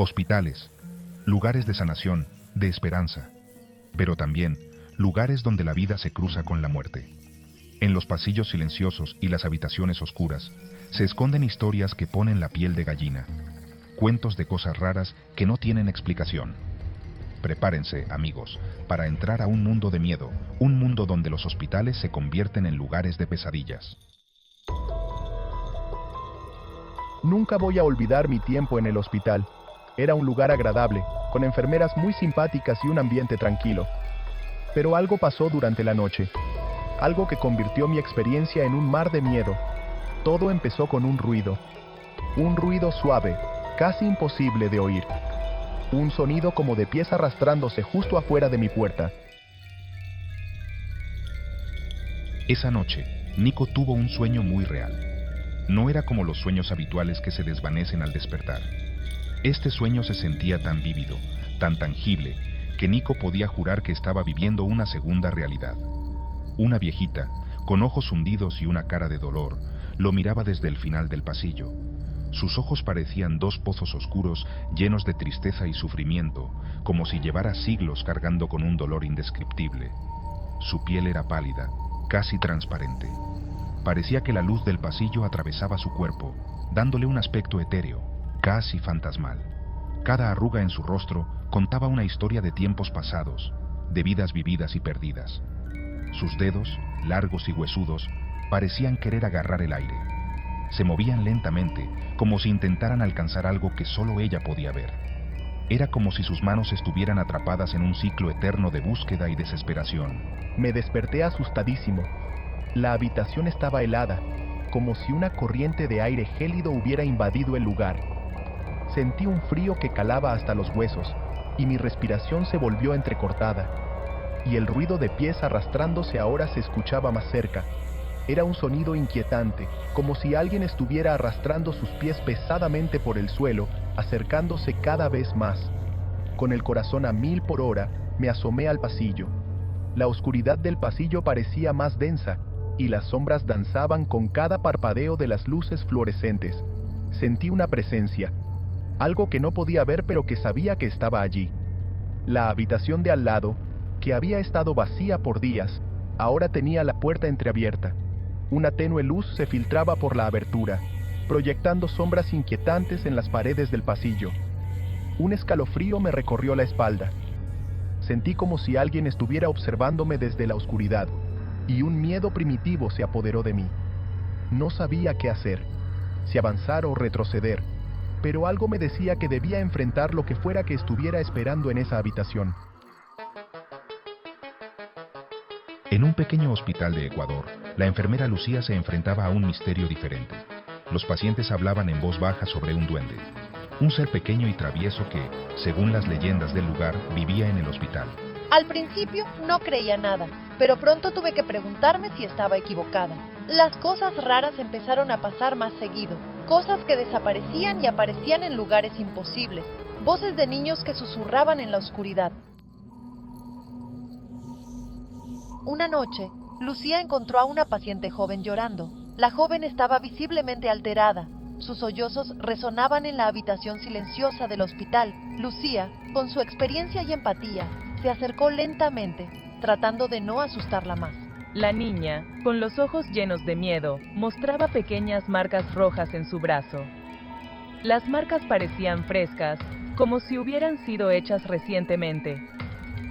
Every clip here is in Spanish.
Hospitales, lugares de sanación, de esperanza, pero también lugares donde la vida se cruza con la muerte. En los pasillos silenciosos y las habitaciones oscuras se esconden historias que ponen la piel de gallina, cuentos de cosas raras que no tienen explicación. Prepárense, amigos, para entrar a un mundo de miedo, un mundo donde los hospitales se convierten en lugares de pesadillas. Nunca voy a olvidar mi tiempo en el hospital. Era un lugar agradable, con enfermeras muy simpáticas y un ambiente tranquilo. Pero algo pasó durante la noche, algo que convirtió mi experiencia en un mar de miedo. Todo empezó con un ruido suave, casi imposible de oír. Un sonido como de pies arrastrándose justo afuera de mi puerta. Esa noche, Nico tuvo un sueño muy real. No era como los sueños habituales que se desvanecen al despertar. Este sueño se sentía tan vívido, tan tangible, que Nico podía jurar que estaba viviendo una segunda realidad. Una viejita, con ojos hundidos y una cara de dolor, lo miraba desde el final del pasillo. Sus ojos parecían dos pozos oscuros llenos de tristeza y sufrimiento, como si llevara siglos cargando con un dolor indescriptible. Su piel era pálida, casi transparente. Parecía que la luz del pasillo atravesaba su cuerpo, dándole un aspecto etéreo, casi fantasmal. Cada arruga en su rostro contaba una historia de tiempos pasados, de vidas vividas y perdidas. Sus dedos, largos y huesudos, parecían querer agarrar el aire. Se movían lentamente, como si intentaran alcanzar algo que solo ella podía ver. Era como si sus manos estuvieran atrapadas en un ciclo eterno de búsqueda y desesperación. Me desperté asustadísimo. La habitación estaba helada, como si una corriente de aire gélido hubiera invadido el lugar. Sentí un frío que calaba hasta los huesos, y mi respiración se volvió entrecortada. Y el ruido de pies arrastrándose ahora se escuchaba más cerca. Era un sonido inquietante, como si alguien estuviera arrastrando sus pies pesadamente por el suelo, acercándose cada vez más. Con el corazón a 1000 por hora, me asomé al pasillo. La oscuridad del pasillo parecía más densa, y las sombras danzaban con cada parpadeo de las luces fluorescentes. Sentí una presencia, algo que no podía ver pero que sabía que estaba allí. La habitación de al lado, que había estado vacía por días, ahora tenía la puerta entreabierta. Una tenue luz se filtraba por la abertura, proyectando sombras inquietantes en las paredes del pasillo. Un escalofrío me recorrió la espalda. Sentí como si alguien estuviera observándome desde la oscuridad, y un miedo primitivo se apoderó de mí. No sabía qué hacer, si avanzar o retroceder, pero algo me decía que debía enfrentar lo que fuera que estuviera esperando en esa habitación. En un pequeño hospital de Ecuador, la enfermera Lucía se enfrentaba a un misterio diferente. Los pacientes hablaban en voz baja sobre un duende, un ser pequeño y travieso que, según las leyendas del lugar, vivía en el hospital. Al principio no creía nada, pero pronto tuve que preguntarme si estaba equivocada. Las cosas raras empezaron a pasar más seguido, cosas que desaparecían y aparecían en lugares imposibles, voces de niños que susurraban en la oscuridad. Una noche, Lucía encontró a una paciente joven llorando. La joven estaba visiblemente alterada. Sus sollozos resonaban en la habitación silenciosa del hospital. Lucía, con su experiencia y empatía, se acercó lentamente, tratando de no asustarla más. La niña, con los ojos llenos de miedo, mostraba pequeñas marcas rojas en su brazo. Las marcas parecían frescas, como si hubieran sido hechas recientemente.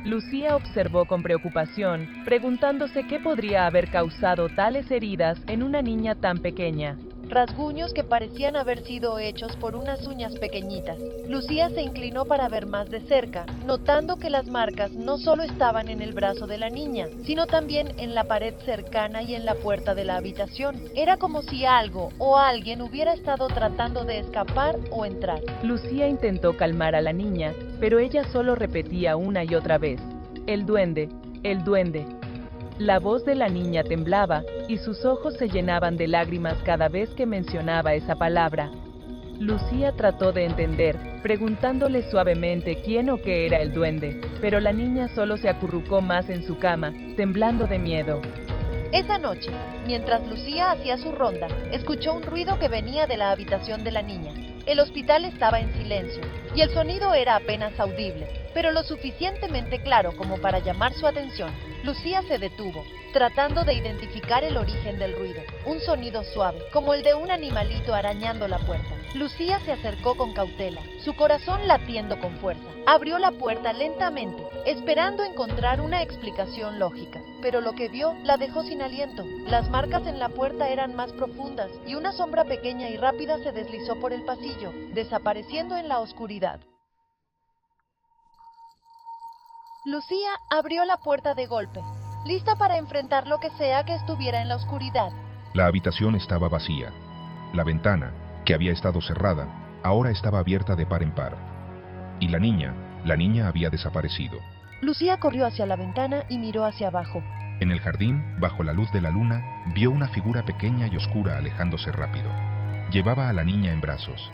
Lucía observó con preocupación, preguntándose qué podría haber causado tales heridas en una niña tan pequeña. Rasguños que parecían haber sido hechos por unas uñas pequeñitas. Lucía se inclinó para ver más de cerca, notando que las marcas no solo estaban en el brazo de la niña, sino también en la pared cercana y en la puerta de la habitación. Era como si algo o alguien hubiera estado tratando de escapar o entrar. Lucía intentó calmar a la niña, pero ella solo repetía una y otra vez: "El duende, el duende". La voz de la niña temblaba y sus ojos se llenaban de lágrimas cada vez que mencionaba esa palabra. Lucía trató de entender, preguntándole suavemente quién o qué era el duende, pero la niña solo se acurrucó más en su cama, temblando de miedo. Esa noche, mientras Lucía hacía su ronda, escuchó un ruido que venía de la habitación de la niña. El hospital estaba en silencio, y el sonido era apenas audible, pero lo suficientemente claro como para llamar su atención. Lucía se detuvo, tratando de identificar el origen del ruido. Un sonido suave, como el de un animalito arañando la puerta. Lucía se acercó con cautela, su corazón latiendo con fuerza. Abrió la puerta lentamente, esperando encontrar una explicación lógica, pero lo que vio la dejó sin aliento. Las marcas en la puerta eran más profundas y una sombra pequeña y rápida se deslizó por el pasillo, desapareciendo en la oscuridad. Lucía abrió la puerta de golpe, lista para enfrentar lo que sea que estuviera en la oscuridad. La habitación estaba vacía. La ventana, que había estado cerrada, ahora estaba abierta de par en par. Y la niña había desaparecido. Lucía corrió hacia la ventana y miró hacia abajo. En el jardín, bajo la luz de la luna, vio una figura pequeña y oscura alejándose rápido. Llevaba a la niña en brazos.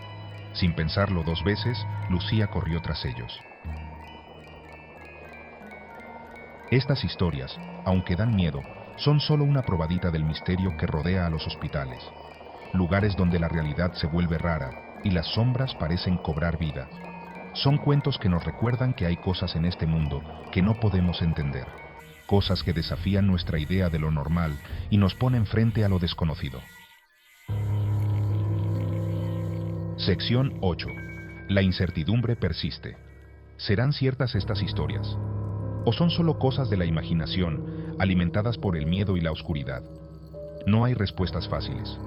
Sin pensarlo 2 veces, Lucía corrió tras ellos. Estas historias, aunque dan miedo, son solo una probadita del misterio que rodea a los hospitales. Lugares donde la realidad se vuelve rara y las sombras parecen cobrar vida. Son cuentos que nos recuerdan que hay cosas en este mundo que no podemos entender. Cosas que desafían nuestra idea de lo normal y nos ponen frente a lo desconocido. Sección 8. La incertidumbre persiste. ¿Serán ciertas estas historias? ¿O son solo cosas de la imaginación, alimentadas por el miedo y la oscuridad? No hay respuestas fáciles.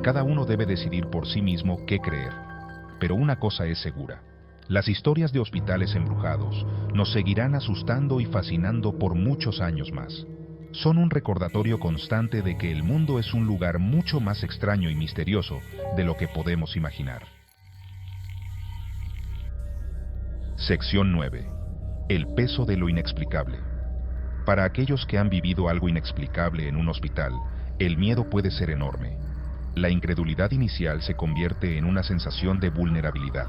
Cada uno debe decidir por sí mismo qué creer. Pero una cosa es segura. Las historias de hospitales embrujados nos seguirán asustando y fascinando por muchos años más. Son un recordatorio constante de que el mundo es un lugar mucho más extraño y misterioso de lo que podemos imaginar. Sección 9. El peso de lo inexplicable. Para aquellos que han vivido algo inexplicable en un hospital, el miedo puede ser enorme. La incredulidad inicial se convierte en una sensación de vulnerabilidad.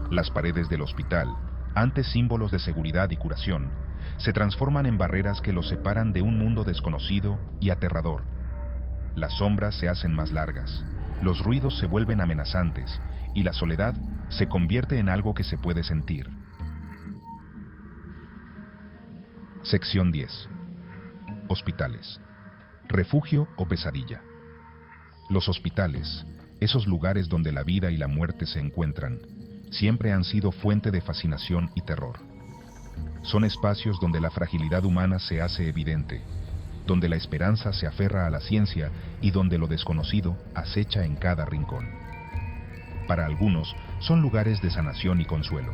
Las paredes del hospital, antes símbolos de seguridad y curación, se transforman en barreras que los separan de un mundo desconocido y aterrador. Las sombras se hacen más largas, los ruidos se vuelven amenazantes y la soledad se convierte en algo que se puede sentir. Sección 10. Hospitales. Refugio o pesadilla. Los hospitales, esos lugares donde la vida y la muerte se encuentran, siempre han sido fuente de fascinación y terror. Son espacios donde la fragilidad humana se hace evidente, donde la esperanza se aferra a la ciencia y donde lo desconocido acecha en cada rincón. Para algunos, son lugares de sanación y consuelo.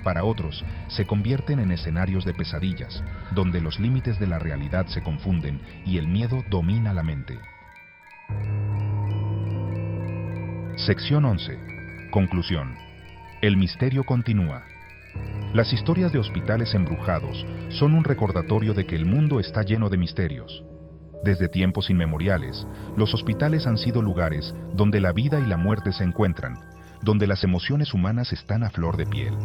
Para otros, se convierten en escenarios de pesadillas, donde los límites de la realidad se confunden y el miedo domina la mente. Sección 11. Conclusión. El misterio continúa. Las historias de hospitales embrujados son un recordatorio de que el mundo está lleno de misterios. Desde tiempos inmemoriales, los hospitales han sido lugares donde la vida y la muerte se encuentran, donde las emociones humanas están a flor de piel.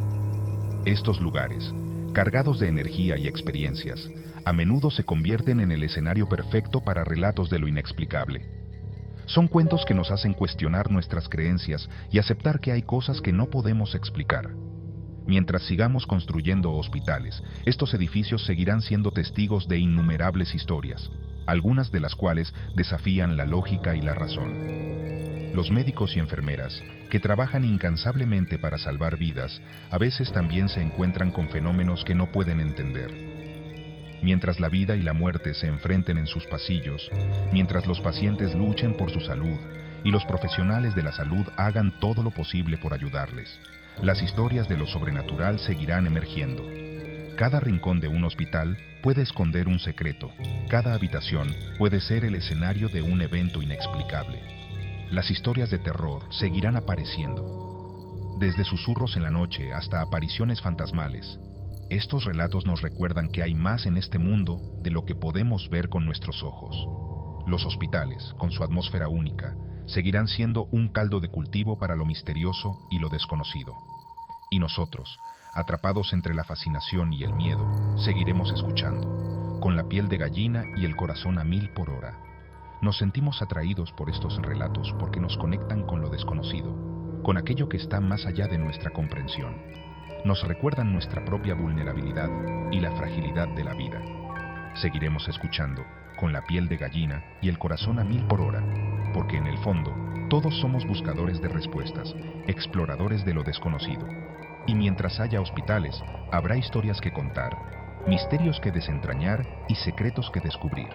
Estos lugares, cargados de energía y experiencias, a menudo se convierten en el escenario perfecto para relatos de lo inexplicable. Son cuentos que nos hacen cuestionar nuestras creencias y aceptar que hay cosas que no podemos explicar. Mientras sigamos construyendo hospitales, estos edificios seguirán siendo testigos de innumerables historias, algunas de las cuales desafían la lógica y la razón. Los médicos y enfermeras, que trabajan incansablemente para salvar vidas, a veces también se encuentran con fenómenos que no pueden entender. Mientras la vida y la muerte se enfrenten en sus pasillos, mientras los pacientes luchen por su salud y los profesionales de la salud hagan todo lo posible por ayudarles, las historias de lo sobrenatural seguirán emergiendo. Cada rincón de un hospital puede esconder un secreto, cada habitación puede ser el escenario de un evento inexplicable. Las historias de terror seguirán apareciendo. Desde susurros en la noche hasta apariciones fantasmales, estos relatos nos recuerdan que hay más en este mundo de lo que podemos ver con nuestros ojos. Los hospitales, con su atmósfera única, seguirán siendo un caldo de cultivo para lo misterioso y lo desconocido. Y nosotros, atrapados entre la fascinación y el miedo, seguiremos escuchando, con la piel de gallina y el corazón a 1000 por hora. Nos sentimos atraídos por estos relatos porque nos conectan con lo desconocido, con aquello que está más allá de nuestra comprensión. Nos recuerdan nuestra propia vulnerabilidad y la fragilidad de la vida. Seguiremos escuchando, con la piel de gallina y el corazón a 1000 por hora, porque en el fondo, todos somos buscadores de respuestas, exploradores de lo desconocido. Y mientras haya hospitales, habrá historias que contar, misterios que desentrañar y secretos que descubrir.